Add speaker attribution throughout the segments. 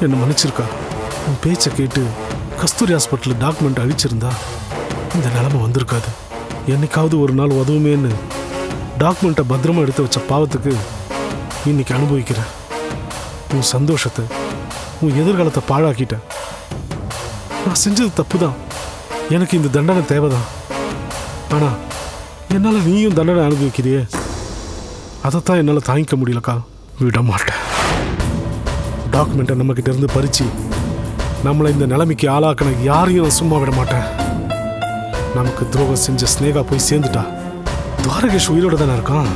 Speaker 1: என்னை மன்னிச்சிருக்கா. உன் பேச்சை கேட்டு கஸ்தூரி ஹாஸ்பிட்டல் டாக்குமெண்ட் அழிச்சிருந்தா இந்த நிலைமை வந்திருக்காது. என்னைக்காவது ஒரு நாள் உதவுமேன்னு டாக்குமெண்ட்டை பத்திரமா எடுத்து வச்ச பாவத்துக்கு இன்னைக்கு அனுபவிக்கிறேன். உன் சந்தோஷத்தை, உன் எதிர்காலத்தை பாழாக்கிட்டேன். நான் செஞ்சது தப்பு தான். எனக்கு இந்த தண்டனை தேவைதான். ஆனால் என்னால் நீயும் தண்டனை அனுபவிக்கிறியே, அதைத்தான் என்னால் தாங்கிக்க முடியலக்கா. விட மாட்டேன். டாக்குமெண்ட்டை நம்மக்கிட்ட இருந்து பறித்து நம்மளை இந்த நிலைமைக்கு ஆளாக்கின யாரையும் சும்மா விட மாட்டேன். நமக்கு துரோகம் செஞ்ச ஸ்னேகா போய் சேர்ந்துட்டா. துவாரகேஷ் உயிரோட தானே இருக்கான்.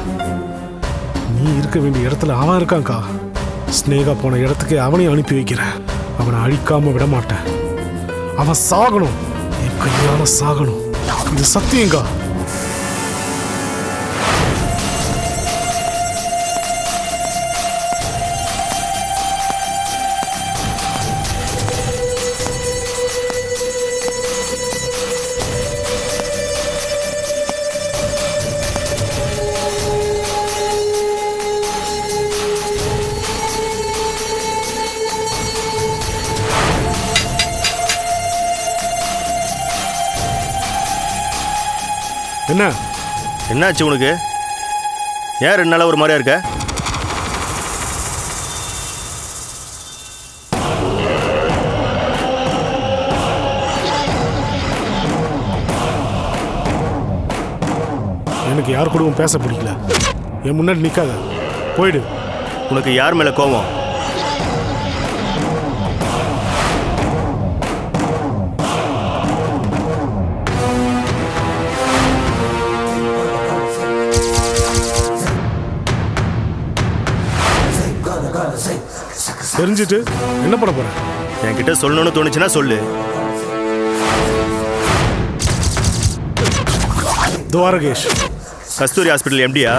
Speaker 1: நீ இருக்க வேண்டிய இடத்துல அவன் இருக்கான்க்கா. ஸ்னேகா போன இடத்துக்கு அவனையும் அனுப்பி வைக்கிறேன். அவனை அழிக்காம விட மாட்டேன். அவன் சாகணும், என் கையால சாகணும். இது சத்தியங்கா. என்ன
Speaker 2: என்னாச்சு உனக்கு? ஏன் 2 நாளா ஒரு மாதிரியா இருக்க?
Speaker 1: எனக்கு யார் கூடவும் பேச பிடிக்கல. என் முன்னாடி நிற்காத, போயிடு.
Speaker 2: உனக்கு யார் மேல கோவம்?
Speaker 1: தெரிஞ்சிட்டு என்ன பண்ண போற?
Speaker 2: என்கிட்ட சொல்லணும்னு தோணுச்சுன்னா சொல்லு.
Speaker 1: துவாரகேஷ்
Speaker 2: கஸ்தூரி ஹாஸ்பிட்டல் எம்டியா?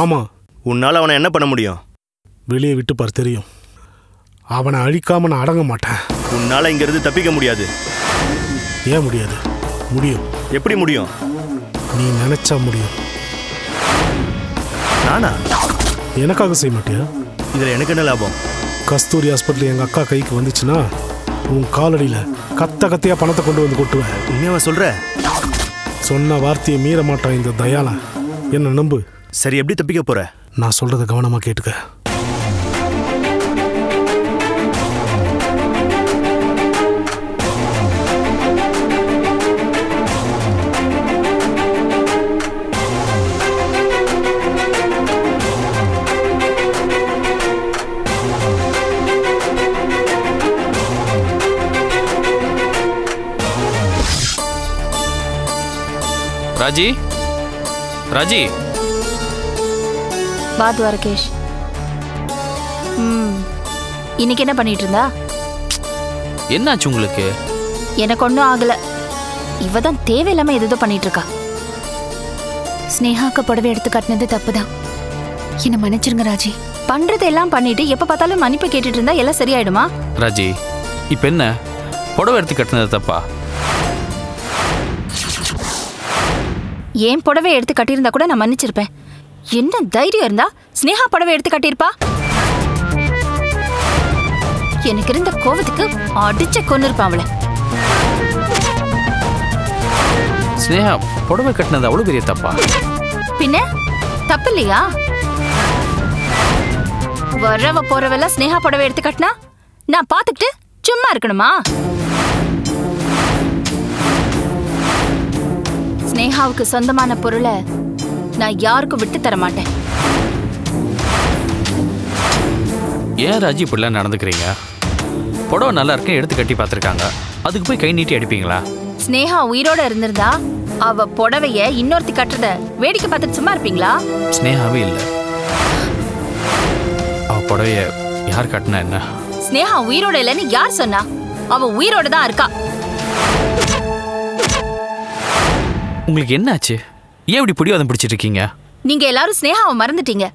Speaker 1: ஆமா.
Speaker 2: உன்னால அவனை என்ன பண்ண முடியும்?
Speaker 1: வெளியே விட்டு பார், தெரியும். அவனை அழிக்காம நான் அடங்க மாட்டேன்.
Speaker 2: உன்னால இங்க இருந்து தப்பிக்க முடியாது.
Speaker 1: ஏன் முடியாது? முடியும்.
Speaker 2: எப்படி முடியும்?
Speaker 1: நீ நினைச்சா முடியும்.
Speaker 2: நானா?
Speaker 1: எனக்காக செய்ய மாட்டியா?
Speaker 2: இதுல எனக்கு என்ன லாபம்?
Speaker 1: கஸ்தூரி ஹாஸ்பிட்டல் எங்க அக்கா கைக்கு வந்துச்சுன்னா உன் காலடியில கத்தையா பணத்தை கொண்டு வந்து கொட்டுவேன்.
Speaker 2: உண்மையாவா சொல்ற?
Speaker 1: சொன்ன வார்த்தையை மீற மாட்டான் இந்த தயாளா. என்ன நம்பு.
Speaker 2: சரி, எப்படி தப்பிக்க போற?
Speaker 1: நான் சொல்றத கவனமா கேட்டுக்க.
Speaker 3: ராஜி, ராஜி.
Speaker 4: வா துவாரகேஷ். இன்னைக்கு என்ன பண்ணிட்டு இருந்தா?
Speaker 3: என்னாச்சு உங்களுக்கு?
Speaker 4: எனக்கு ஒன்றும் ஆகல. இவ தான் தேவையில்லாம எதோ பண்ணிட்டு இருக்கா.
Speaker 5: ஸ்னேகாக்கு புடவை எடுத்து கட்டினது தப்புதான். என்ன மன்னிச்சிருங்க ராஜி.
Speaker 4: பண்றதெல்லாம் பண்ணிட்டு எப்ப பார்த்தாலும் மன்னிப்பு கேட்டுட்டு இருந்தா எல்லாம் சரியாயிடுமா?
Speaker 3: ராஜி, இப்ப என்ன புடவை எடுத்து கட்டினது தப்பா?
Speaker 4: ஏன் புடவை எடுத்து கட்டியிருந்தா கூட நான் மன்னிச்சிருப்பேன். என்ன தைரியம் இருந்தா ஸ்னேகா புடவை எடுத்து கட்டியிருப்பா? எனக்கு இருந்த கோவத்துக்கு அடிச்ச கொன்னு இருப்பான் அவளை.
Speaker 3: ஸ்னேகா புடவை கட்டினது அவ்வளவு பெரிய தப்பா?
Speaker 4: பின்ன தப்பு இல்லையா? வரவ போறவெல்லாம் ஸ்னேகா புடவை எடுத்து கட்டினா நான் பாத்துக்கிட்டு சும்மா இருக்கணுமா? ஸ்னேகாவுக்கு சொந்தமான பொருளை நான் யாருக்கும் விட்டு தர மாட்டேன்.
Speaker 3: ஏன் ராஜி இப்படிலாம் நடந்துக்கிறீங்க? புடவை நல்லா இருக்கு, எடுத்து கட்டி பார்த்துருக்காங்க, அதுக்கு போய் கை நீட்டி அடிப்பீங்களா?
Speaker 4: ஸ்னேகா உயிரோட இருந்திருந்தா அவ புடவைய இன்னொருத்தி கட்டுறத வேடிக்கை பார்த்துட்டு சும்மா இருப்பீங்களா?
Speaker 3: ஸ்னேகாவே இல்லை. அவ புடவைய யார் கட்டினா என்ன?
Speaker 4: ஸ்னேகா உயிரோட இல்லைன்னு யார் சொன்னா? அவ உயிரோட தான் இருக்கா.
Speaker 3: உங்களுக்கு என்னாச்சு? ஏன் இப்படி பிடிவாதம் பிடிச்சிட்டு இருக்கீங்க?
Speaker 4: நீங்க எல்லாரும் ஸ்னேகாவை மறந்துட்டீங்க.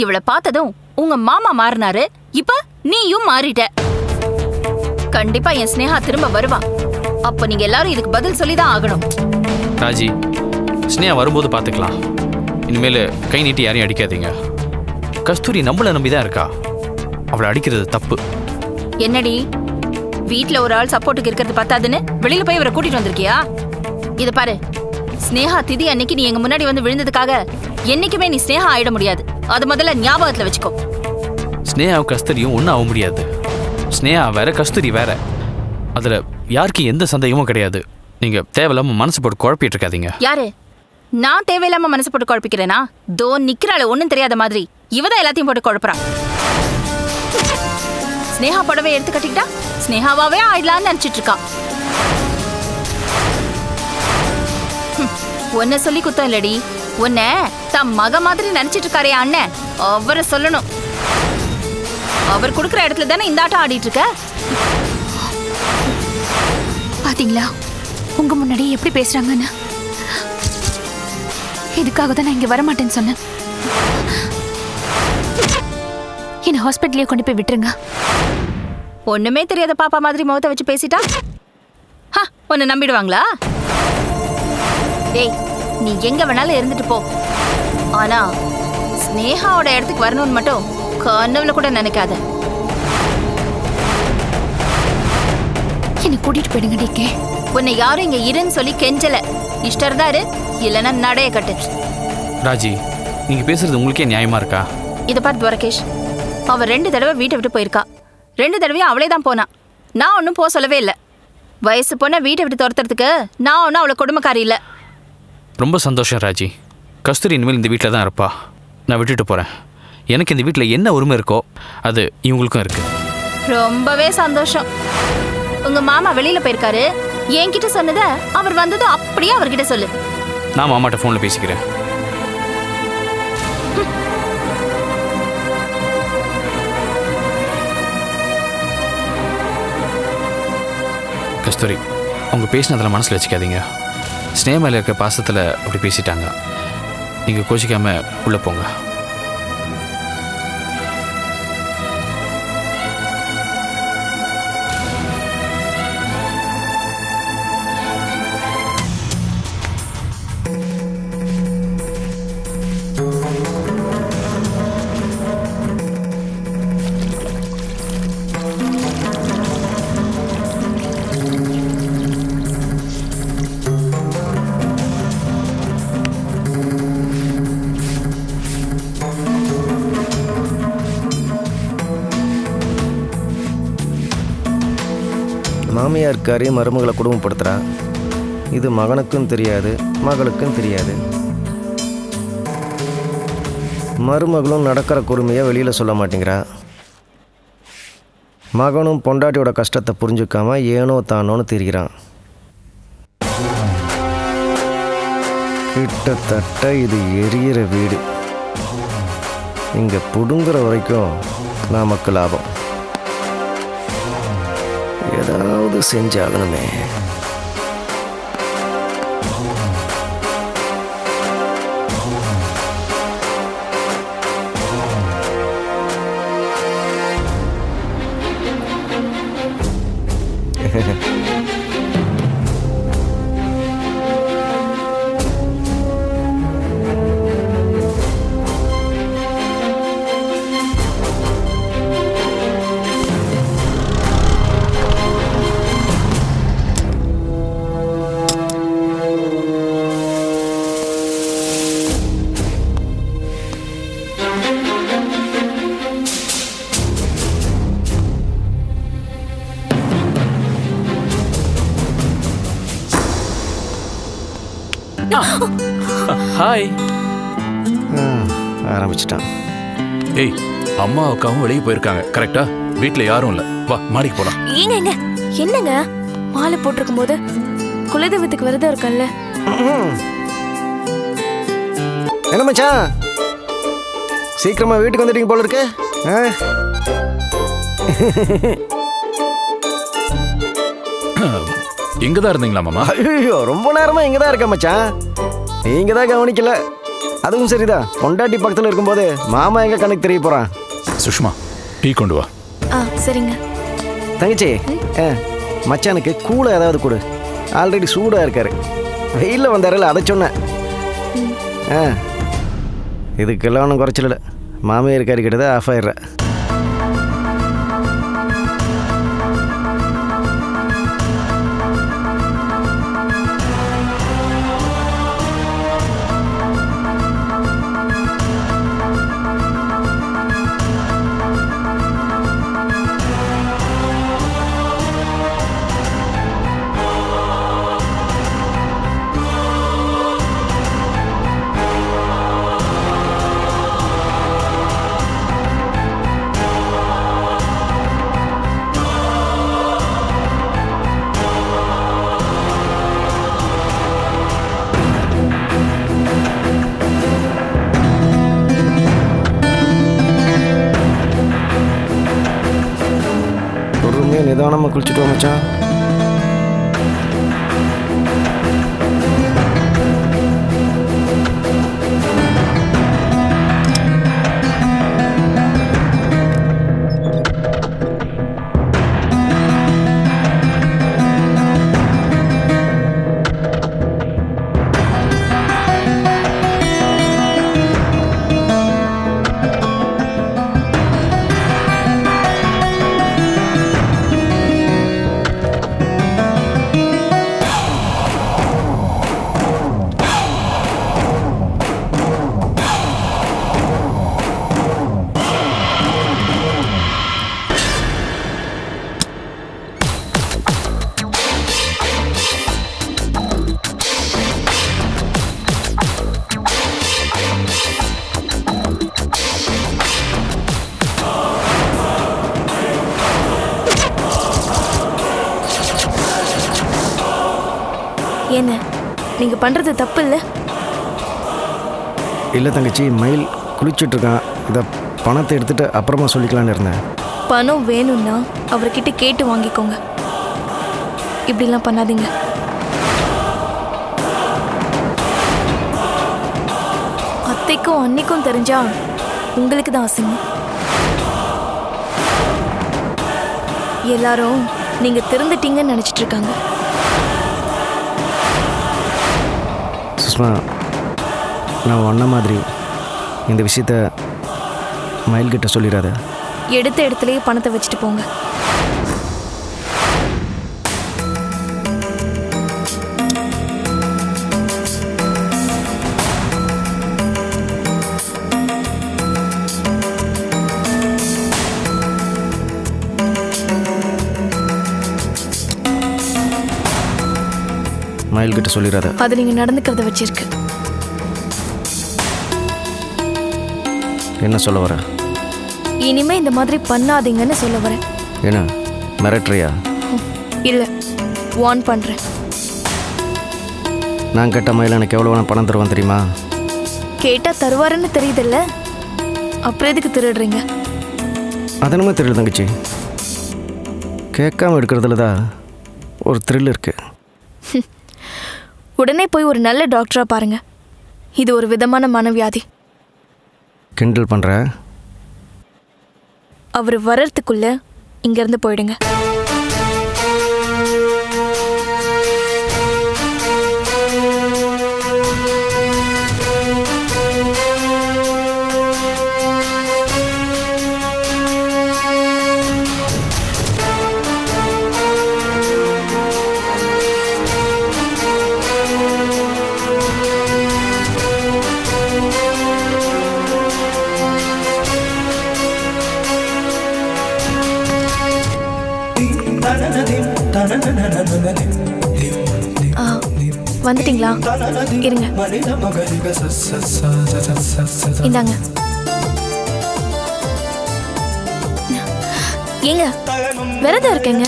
Speaker 4: இவளை பார்த்ததும் உங்க மாமா மாறினாரு, இப்ப நீயும் மாறிட்ட. கண்டிப்பா என் ஸ்னேகா திரும்ப வருவா. அப்ப நீங்க எல்லாரும் இதுக்கு பதில் சொல்லிதான் ஆகணும்.
Speaker 3: ராஜி, ஸ்னேகா வரும்போது பார்த்துக்கலாம். இனிமேல் கை நீட்டி யாரையும் அடிக்காதீங்க. கஸ்தூரி நம்மளை நம்பி தான் இருக்கா. அவளை அடிக்கிறது தப்பு.
Speaker 4: என்னடி வீட்ல ஒரு ஆள் சப்போர்ட்டுக்கு இருக்கிறது பத்தாதுன்னு வெளியில போய் இவரை கூட்டிட்டு வந்திருக்கியா? இது பாரு, ஸ்னேகா திதி அன்னைக்கு நீ எங்க முன்னாடி வந்து விழுந்ததுக்காக என்னைக்குமே நீ ஸ்னேகா ஆயிட முடியாது. அது முதல்ல ஞாபகத்துல வச்சுக்கோ.
Speaker 3: ஸ்னேகாவும் கஸ்தூரியும் ஒன்றும் ஆக முடியாது. ஸ்னேகா வேற, கஸ்தூரி வேற. அதில் யாருக்கும் எந்த சந்தேகமும் கிடையாது. நீங்கள் தேவையில்லாம மனசு போட்டு குழப்பிட்டு இருக்காதீங்க.
Speaker 4: யாரு? நான் தேவையில்லாம மனசு போட்டு குழப்பிக்கிறேனா? தோ நிக்கிறாள் ஒன்னும் தெரியாத மாதிரி. இவதான் எல்லாத்தையும் போட்டு குழப்பறா. ஸ்னேகா புடவை எடுத்து கட்டிக்கிட்டா ஸ்னேகாவே ஆயிடலான்னு நினைச்சிட்டு இருக்கா. உன்னை சொல்லி குத்தம் இல்லடி, உன்னை தம் மக மாதிரி நினைச்சிட்டு இருக்காரே அண்ணன், அவரை சொல்லணும். அவர் கொடுக்குற இடத்துல தானே இந்த ஆட்டம் ஆடிட்டு இருக்க.
Speaker 5: பாத்தீங்களா உங்க முன்னாடி எப்படி பேசுறாங்கன்னு? இதுக்காக தான் நான் இங்க வரமாட்டேன்னு சொன்னேன். என்ன ஹாஸ்பிட்டலே கொண்டு போய் விட்டுருங்க.
Speaker 4: ஒண்ணுமே தெரியாத பாப்பா மாதிரி முகத்தை வச்சு பேசிட்டா உன்னை நம்பிடுவாங்களா? டேய், நீ எங்க வேணாலும் இருந்துட்டு போ. ஆனா ஸ்னேகாவோட இடத்துக்கு வரணும்னு மட்டும் கனவுல கூட நினைக்காத.
Speaker 5: என்ன கூட்டிட்டு போயிடுங்க டிகே.
Speaker 4: உன்னை யாரும் இங்க இருன்னு சொல்லி கெஞ்சல. இஷ்டம் இருந்தா இரு, இல்லைன்னா நடைய கட்டு.
Speaker 3: ராஜி, நீங்கள் பேசுறது உங்களுக்கே நியாயமா இருக்கா?
Speaker 4: இதை பார்த்து துவரகேஷ், அவ 2 தடவை வீட்டை விட்டு போயிருக்கா. 2 தடவையும் அவளே தான் போனா. நான் ஒன்றும் போக சொல்லவே இல்லை. வயசு பொண்ணை வீட்டை விட்டு துரத்துறதுக்கு நான் ஒன்றும் அவளை கொடுமைக்காரி இல்லை.
Speaker 3: ரொம்ப சந்தோஷம் ராஜி. கஸ்தூரி இனிமேல் இந்த வீட்டில் தான் இருப்பா. நான் விட்டுட்டு போகிறேன். எனக்கு இந்த வீட்டில் என்ன உரிமை இருக்கோ அது இவங்களுக்கும் இருக்கு.
Speaker 4: ரொம்பவே சந்தோஷம். உங்க மாமா வெளியில போயிருக்காரு. என்கிட்ட சொன்னதை அவர் வந்ததும் அப்படியே அவர்கிட்ட சொல்லு.
Speaker 3: நான் மாமாட்ட ஃபோனில் பேசிக்கிறேன். கஸ்தூரி, அவங்க பேசினதில் மனசில் வச்சுக்காதீங்க. ஸ்னேகா இருக்க பாசத்தில் அப்படி பேசிட்டாங்க. நீங்கள் கோச்சிக்காமல் உள்ளே போங்க.
Speaker 6: மாமியார்காரி மருமகளை குடும்பப்படுத்துகிறா. இது மகனுக்கும் தெரியாது, மகளுக்கும் தெரியாது. மருமகளும் நடக்கிற கொடுமையை வெளியில் சொல்ல மாட்டேங்கிறா. மகனும் பொண்டாட்டியோட கஷ்டத்தை புரிஞ்சுக்காம ஏனோ தானோன்னு திரிகிறான். கிட்டத்தட்ட இது எரியிற வீடு. இங்கே புடுங்குற வரைக்கும் நமக்கு லாபம். ஏதாவது செஞ்சாகணுமே.
Speaker 3: ஹாய்.
Speaker 6: ஆரம்பிச்சிட்டான்.
Speaker 7: ஏய், அம்மா அக்காவும் வெளியே போயிருக்காங்க கரெக்டா? வீட்டுல யாரும் இல்ல. வா மாடிக்கு போலாம்.
Speaker 8: ஏங்க என்னங்க மாலை போட்டிருக்கும் போது குலதெய்வத்துக்கு விரதம் இருக்கல்ல?
Speaker 6: என்ன மச்சான், சீக்கிரமா வீட்டுக்கு வந்துட்டீங்க போல இருக்கு.
Speaker 7: இங்கதான் இருந்தீங்களா மாமா?
Speaker 6: ஐயோ, ரொம்ப நேரமா இங்க தான் இருக்கேன் மச்சான். நீங்க தான் கவனிக்கல. அதுவும் சரிதான், பொண்டாட்டி பக்கத்தில் இருக்கும்போது மாமா எங்க கணக்கு தெரிய போறான்.
Speaker 7: சுஷ்மா, டீ கொண்டு வா.
Speaker 8: சரிங்க.
Speaker 6: தங்கச்சி, மச்சானுக்கு கூலை ஏதாவது கொடு. ஆல்ரெடி சூடாக இருக்காரு. வெயிலில் வந்தாரில்ல, அதை சொன்னேன். இதுக்கெல்லாம் ஒன்றும் குறைச்சல இல்லை. மாமியார் கறி கிட்ட தான் ஆஃப் ஆயிடுற. நிதானமாக குளிச்சுட்டு மச்சான்.
Speaker 8: என்ன நீங்க பண்றது தப்பு இல்லை?
Speaker 6: இல்லை தங்கச்சி, மயில் குளிச்சுட்டு இருக்கான். இதை பணத்தை எடுத்துட்டு அப்புறமா சொல்லிக்கலான்னு இருந்தேன்.
Speaker 8: பணம் வேணும்னா அவர்கிட்ட கேட்டு வாங்கிக்கோங்க. இப்படிலாம் பண்ணாதீங்க. அத்தைக்கும் அன்னைக்கும் தெரிஞ்சா உங்களுக்கு தான் அசிங்கம். எல்லாரும் நீங்க திருந்துட்டீங்கன்னு நினைச்சிட்டு இருக்காங்க.
Speaker 6: சுஷ்மா, நான் ஒன்ன மாதிரி இந்த விஷயத்த மயில்கிட்ட சொல்லிடாத.
Speaker 8: எடுத்த இடத்துலயே பணத்தை வச்சுட்டு போங்க.
Speaker 6: மயில்கிட்ட சொல்லிடாத.
Speaker 8: அது நீங்க நடந்துக்கிறத வச்சிருக்கு.
Speaker 6: என்ன சொல்ல வர?
Speaker 8: இனிமே இந்த மாதிரி பண்ணாதீங்கன்னு சொல்ல வரேன்.
Speaker 6: என்ன மிரட்டுறியா?
Speaker 8: இல்ல, வார்ன் பண்றேன்.
Speaker 6: நான் கேட்ட மயில் எனக்கு எவ்வளோ பணம் தருவான் தெரியுமா?
Speaker 8: கேட்டா தருவாருன்னு தெரியுதுல்ல, அப்புறம் எதுக்கு திருடுறீங்க?
Speaker 6: அதனமே தெரியல தங்கச்சி. கேட்காம எடுக்கிறதுல தான் ஒரு த்ரில் இருக்கு.
Speaker 8: உடனே போய் ஒரு நல்ல டாக்டரா பாருங்க. இது ஒரு விதமான மனவியாதி.
Speaker 6: கிண்டல் பண்ற?
Speaker 8: அவர் வர்றதுக்குள்ள இங்கிருந்து போயிடுங்க. வந்துட்டீங்களா? இருங்க, இந்தாங்க. ஏங்க விரதம் இருக்கேங்க.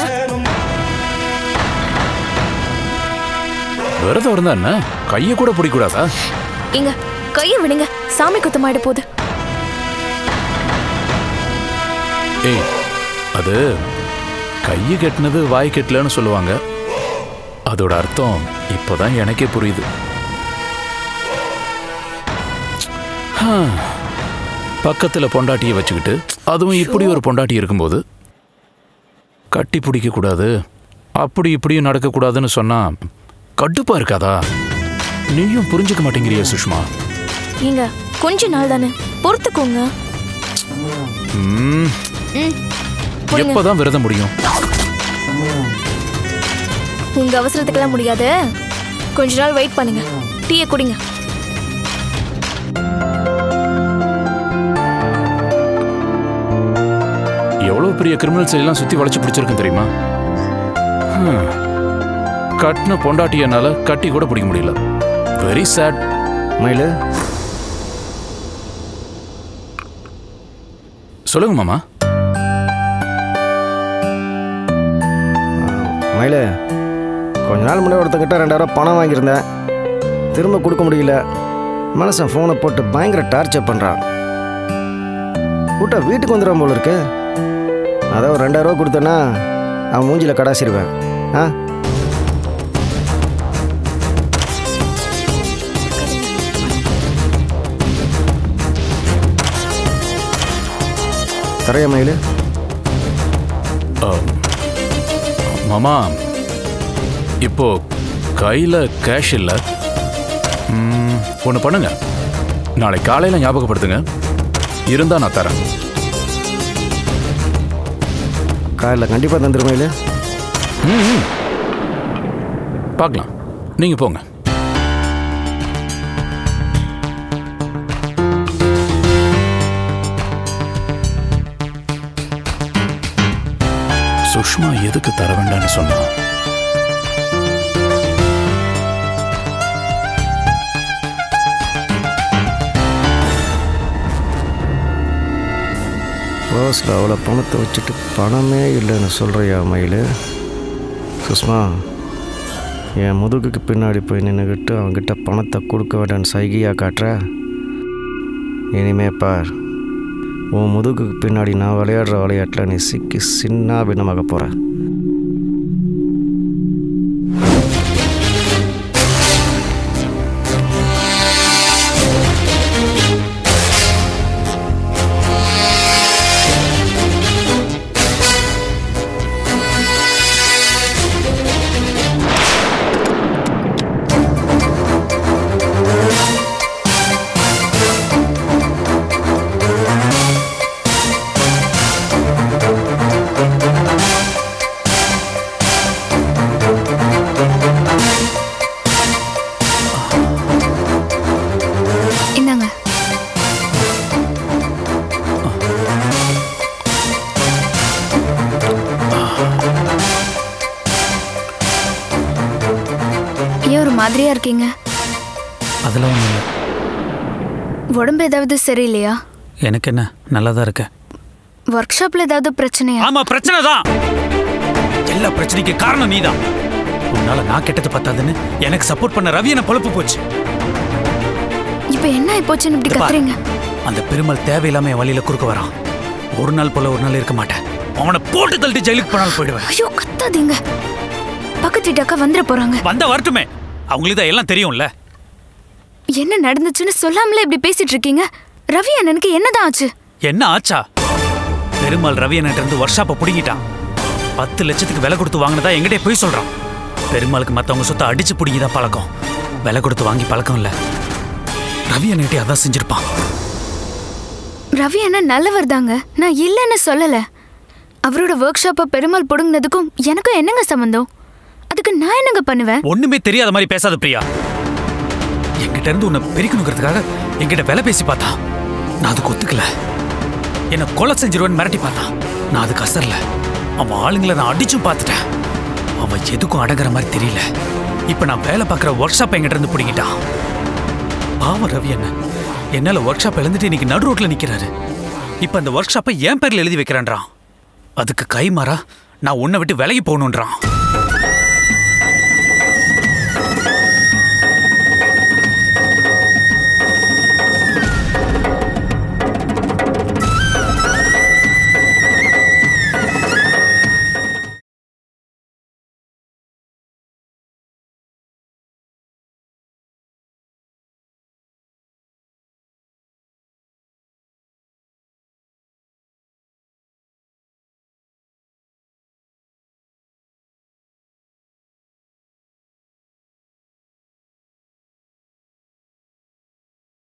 Speaker 7: விரதம் இருந்தா என்ன? கையை கூட பிடிக்கூடாதா?
Speaker 8: ஏங்க கையை விடுங்க, சாமி குத்தமாயிட போகுது.
Speaker 7: ஏய், அது கையை கெட்டினது வாய் கெட்டலன்னு சொல்லுவாங்க. அதோட அர்த்தம் இப்போதான் எனக்கே புரியுது. பக்கத்துல பொண்டாட்டியை வச்சுக்கிட்டு, அதுவும் இப்படி ஒரு பொண்டாட்டி இருக்கும்போது கட்டி பிடிக்க கூடாது, அப்படி இப்படியும் நடக்கக்கூடாதுன்னு சொன்னா கடுப்பா இருக்காதா? நீயும் புரிஞ்சுக்க மாட்டேங்கிறிய சுஷ்மா.
Speaker 8: ஏங்க கொஞ்ச நாள் தானே பொறுத்துக்கோங்க.
Speaker 7: எப்பதான் விரதம் முடியும்?
Speaker 8: உங்க அவசரத்துக்கெல்லாம் முடியாது. கொஞ்ச நாள் வெயிட் பண்ணுங்க. டீயை குடிங்க.
Speaker 7: எவ்வளவு பெரிய கிரிமினல்ஸ் எல்லாம் சுத்தி வளைச்சு பிடிச்சிருக்கும் தெரியுமா? கட்டின பொண்டாட்டியனால கட்டி கூட பிடிக்க முடியல. Very sad.
Speaker 6: மயிலு
Speaker 7: சொல்லுங்க மாமா.
Speaker 6: மயிலு, கொஞ்ச நாள் முன்னாடி ஒருத்தங்கிட்ட 2000 பணம் வாங்கியிருந்தேன். திரும்ப கொடுக்க முடியல. மனுஷன் ஃபோனை போட்டு பயங்கர டார்ச்சர் பண்ணுறான். கூட்டா வீட்டுக்கு வந்துடுவான் போல இருக்கு. அதான் ஒரு 2000 கொடுத்தேன்னா அவன் மூஞ்சியில் கடாசிடுவேன். ஆ தரையா மயிலு?
Speaker 7: மாமா, இப்போ கையில் கேஷ் இல்லை. ஒன்று பண்ணுங்க, நாளை காலையில் ஞாபகப்படுத்துங்க. இருந்தா நான் தரேன்.
Speaker 6: காலையில் கண்டிப்பாக தந்துடும் மயிலு.
Speaker 7: பார்க்கலாம், நீங்கள் போங்க. சுஷ்மா எதுக்கு தர வேண்டாம்னு சொன்னா?
Speaker 6: பர்ஸில் அவ்வளோ பணத்தை வச்சுட்டு பணமே இல்லைன்னு சொல்கிறியா மயிலு? சுஷ்மா, என் முதுகுக்கு பின்னாடி போய் நின்றுக்கிட்டு அவங்ககிட்ட பணத்தை கொடுக்க வேண்டான்னு சைகையாக காட்டுற. இனிமே பார், உன் முதுகுக்கு பின்னாடி நான் விளையாடுற விளையாட்டில் நீ சிக்கி சின்ன பின்னமாக போகிற.
Speaker 5: மாதிரியா இருக்கீங்க?
Speaker 9: அதெல்லாம் ஒன்றும் இல்லை.
Speaker 5: உடம்பு ஏதாவது சரியில்லையா?
Speaker 9: எனக்கு என்ன, நல்லா தான் இருக்கேன்.
Speaker 5: ஒர்க் ஷாப்ல ஏதாவது பிரச்சனையா?
Speaker 9: ஆமா, பிரச்சனை தான். எல்லா பிரச்சனைக்கு காரணம் நீதான். உன்னால நான் கெட்டது பத்தாதுன்னு எனக்கு சப்போர்ட் பண்ண ரவி என்ன பொழப்பு போச்சு.
Speaker 5: இப்ப என்ன ஆயிப்போச்சுன்னு இப்படி கத்துறீங்க?
Speaker 9: அந்த பெருமாள் தேவையில்லாம என் வழியில குறுக்க வரான். ஒரு நாள் போல ஒரு நாள் இருக்க மாட்டேன். அவனை போட்டு தள்ளிட்டு ஜெயிலுக்கு போனாலும் போயிடுவேன்.
Speaker 5: ஐயோ, கத்தாதீங்க. பக்கத்து வீட்டாக்கா வந்துட போறாங்க.
Speaker 9: வந்த வரட்டுமே, அவங்களுக்கு தான் எல்லாம் தெரியும்ல.
Speaker 5: என்ன நடந்துச்சுன்னு சொல்லாமலே இப்படி பேசிட்டு இருக்கீங்க? ரவி அண்ணனுக்கு என்னதான் ஆச்சு?
Speaker 9: என்ன ஆச்சா? பெருமாள் ரவி அண்ணன் இருந்து ஒர்க் ஷாப்பை பிடிங்கிட்டான். 10 லட்சத்துக்கு விலை கொடுத்து வாங்கினதா எங்கிட்டே போய் சொல்றான். பெருமாளுக்கு மற்றவங்க சொத்தை அடிச்சு பிடிங்கிதான் பழக்கம். விலை கொடுத்து வாங்கி பழக்கம் இல்ல. ரவி அண்ணன்கிட்டே அதான் செஞ்சிருப்பான்.
Speaker 5: ரவி அண்ணன் நல்லவர் தாங்க, நான் இல்லைன்னு சொல்லல. அவரோட ஒர்க் ஷாப்பை பெருமாள் பிடுங்கினதுக்கும் எனக்கும் என்னங்க சம்பந்தம்? அதுக்கு நான் என்னங்க பண்ணுவேன்?
Speaker 9: ஒண்ணுமே தெரியாத மாதிரி பேசாத பிரியா. என்கிட்ட இருந்து உன்னை பிரிக்கணுங்கிறதுக்காக என்கிட்ட வேலை பேசி பார்த்தா. நான் அதுக்கு ஒத்துக்கல. என்ன கொலை செஞ்சிருவேன்னு மிரட்டி பார்த்தான். நான் அதுக்கு அசரல. அவன் ஆளுங்களை நான் அடிச்சும் பார்த்துட்டேன். அவன் எதுக்கும் அடங்குற மாதிரி தெரியல. இப்ப நான் வேலை பார்க்குற ஒர்க் ஷாப்பை என்கிட்ட இருந்து பிடிங்கிட்டான். பாவம் ரவி என்ன, என்னால ஒர்க் ஷாப் எழுந்துட்டு இன்னைக்கு நடு ரோட்ல நிக்கிறாரு. இப்ப அந்த ஒர்க் ஷாப்பை என் பேர்ல எழுதி வைக்கிறான்றான். அதுக்கு கைமாறா நான் உன்னை விட்டு விலகி போகணுன்றான்.